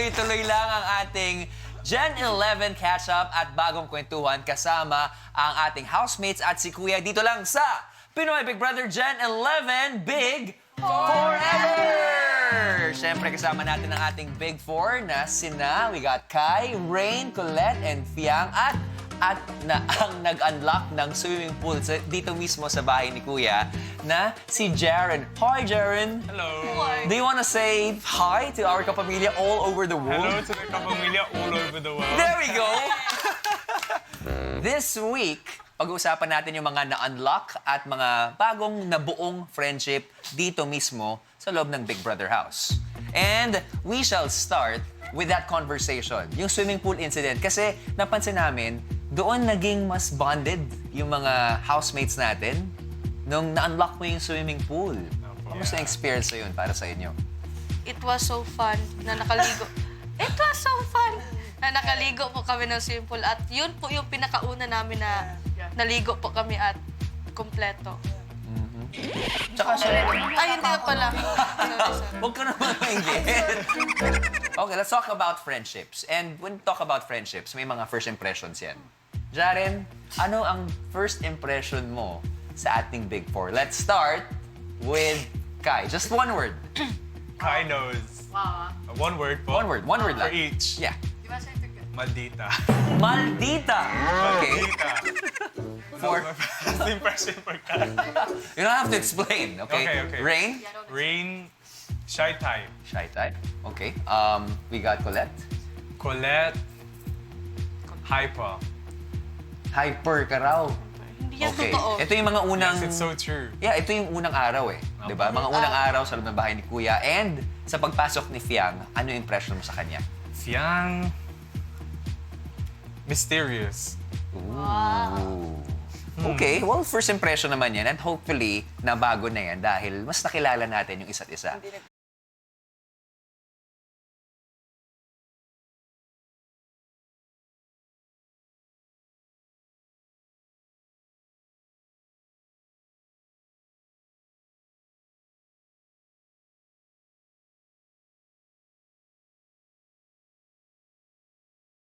tuloy-tuloy lang ang ating Gen 11 catch-up at bagong kwentuhan kasama ang ating housemates at si Kuya dito lang sa Pinoy Big Brother Gen 11 Big Forever! Siyempre kasama natin ang ating Big Four na sina, we got Kai, Rain, Colette, and Fiang at na ang nag-unlock ng swimming pool dito mismo sa bahay ni Kuya na si Jaren. Hi, Jaren! Hello! Do you want to say hi to our kapamilya all over the world? Hello to the kapamilya all over the world. There we go! This week, pag-uusapan natin yung mga na-unlock at mga bagong nabuong friendship dito mismo sa loob ng Big Brother house. And we shall start with that conversation, yung swimming pool incident. Kasi napansin namin, doon naging mas bonded yung mga housemates natin nung na-unlock mo yung swimming pool. Kamusta yung experience na yun para sa inyo? It was so fun na nakaligo. It was so fun na nakaligo po kami ng swimming pool at yun po yung pinakauna namin na naligo po kami at kumpleto. Tsaka siya, Ay, hindi na pala. Sorry. huwag ka naman maingit. Okay, let's talk about friendships. And when we talk about friendships, may mga first impressions yan. Jaren, ano ang first impression mo sa ating Big Four? Let's start with Kai. Just one word. Kai knows. One word po. One word lang. For each. Yeah. Maldita. Maldita. Okay. Maldita. For, First impression for Kai. you don't have to explain, okay? Okay. Rain? Rain, shy type. Shy type. Okay. We got Colette. Colette, hyper. Hyper ka raw. Hindi yan Okay. totoo. Ito yung mga unang... Yes, it's so true. Yeah, ito yung unang araw eh. Di ba? Mga unang araw sa loob ng bahay ni Kuya. And sa pagpasok ni Fiang, ano yung impression mo sa kanya? Fiang, mysterious. Ooh. Okay, well, first impression naman yan. And hopefully, nabago na yan dahil mas nakilala natin yung isa't isa.